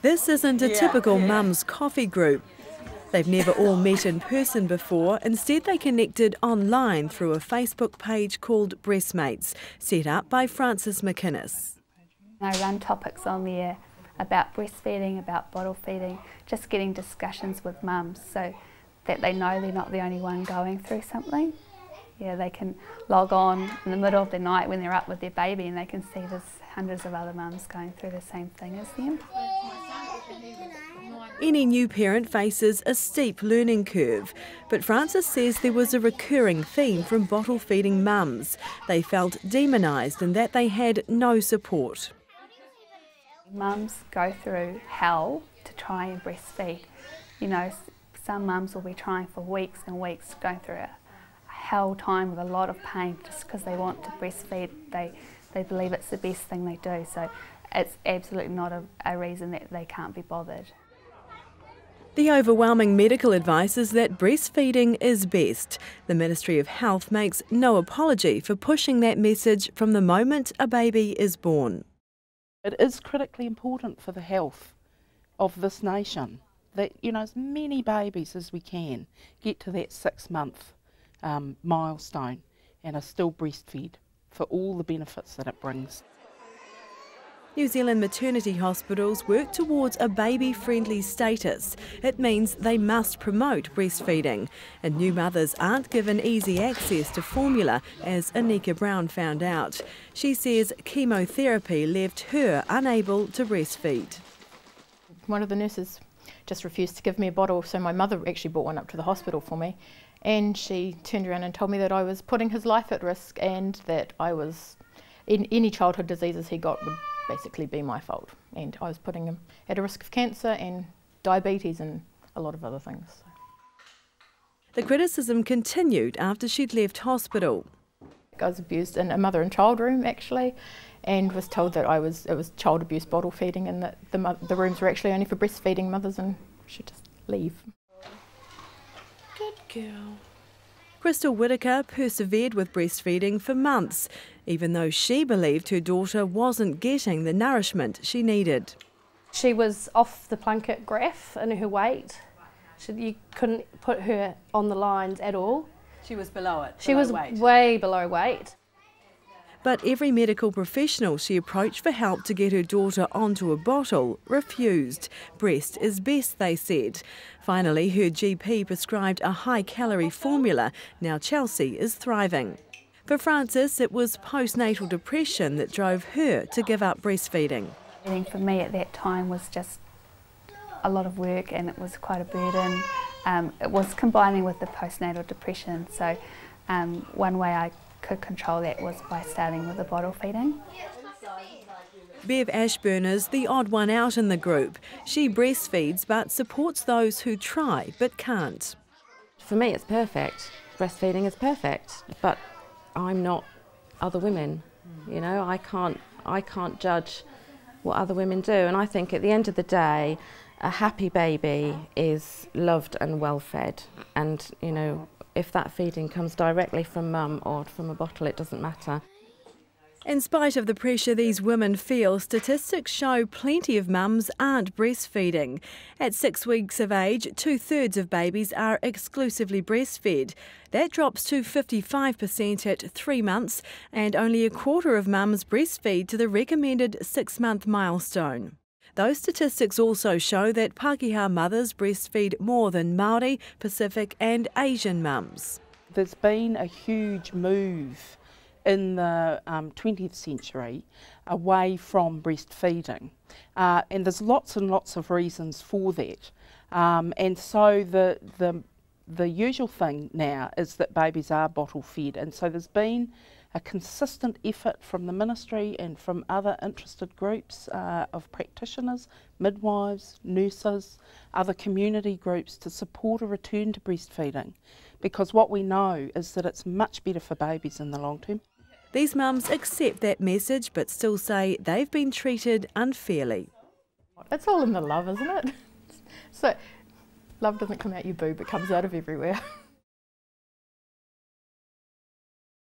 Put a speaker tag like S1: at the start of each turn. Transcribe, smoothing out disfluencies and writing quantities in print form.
S1: This isn't a typical mum's coffee group. They've never all met in person before. Instead, they connected online through a Facebook page called Breastmates, set up by Frances McInnes.
S2: I run topics on there about breastfeeding, about bottle feeding, just getting discussions with mums so that they know they're not the only one going through something. Yeah, they can log on in the middle of the night when they're up with their baby and they can see there's hundreds of other mums going through the same thing as them.
S1: Any new parent faces a steep learning curve, but Frances says there was a recurring theme from bottle feeding mums. They felt demonised and that they had no support.
S2: Mums go through hell to try and breastfeed. You know, some mums will be trying for weeks and weeks, going through a hell time with a lot of pain just because they want to breastfeed. They believe it's the best thing they do, so it's absolutely not a reason that they can't be bothered.
S1: The overwhelming medical advice is that breastfeeding is best. The Ministry of Health makes no apology for pushing that message from the moment a baby is born.
S3: It is critically important for the health of this nation that, you know, as many babies as we can get to that 6-month milestone and are still breastfed for all the benefits that it brings.
S1: New Zealand maternity hospitals work towards a baby-friendly status. It means they must promote breastfeeding, and new mothers aren't given easy access to formula, as Anika Brown found out. She says chemotherapy left her unable to breastfeed.
S4: One of the nurses just refused to give me a bottle, so my mother actually brought one up to the hospital for me, and she turned around and told me that I was putting his life at risk and that I was, in any childhood diseases he got would basically be my fault, and I was putting him at a risk of cancer and diabetes and a lot of other things.
S1: The criticism continued after she'd left hospital.
S4: I was abused in a mother and child room actually, and was told that it was child abuse bottle feeding and that the rooms were actually only for breastfeeding mothers and should just leave.
S1: Good girl. Crystal Whitaker persevered with breastfeeding for months, even though she believed her daughter wasn't getting the nourishment she needed.
S5: She was off the Plunkett graph in her weight. You couldn't put her on the lines at all.
S6: She was below it.
S5: She was way below weight.
S1: But every medical professional she approached for help to get her daughter onto a bottle refused. Breast is best, they said. Finally, her GP prescribed a high-calorie formula. Now Chelsea is thriving. For Frances, it was postnatal depression that drove her to give up breastfeeding.
S2: And for me at that time was just a lot of work and it was quite a burden. It was combining with the postnatal depression, so one way I could control that was by starting with the bottle feeding.
S1: Bev Ashburn is the odd one out in the group. She breastfeeds but supports those who try but can't.
S7: For me it's perfect. Breastfeeding is perfect, but I'm not other women. You know, I can't judge what other women do, and I think at the end of the day a happy baby is loved and well fed, and you know, if that feeding comes directly from mum or from a bottle, it doesn't matter.
S1: In spite of the pressure these women feel, statistics show plenty of mums aren't breastfeeding. At 6 weeks of age, 2/3 of babies are exclusively breastfed. That drops to 55% at 3 months, and only a quarter of mums breastfeed to the recommended 6-month milestone. Those statistics also show that Pākehā mothers breastfeed more than Māori, Pacific and Asian mums.
S3: There's been a huge move in the 20th century away from breastfeeding, and there's lots and lots of reasons for that. And so the usual thing now is that babies are bottle fed, and so there's been a consistent effort from the ministry and from other interested groups of practitioners, midwives, nurses, other community groups to support a return to breastfeeding, because what we know is that it's much better for babies in the long term.
S1: These mums accept that message but still say they've been treated unfairly.
S4: It's all in the love, isn't it? So love doesn't come out your boob, it comes out of everywhere.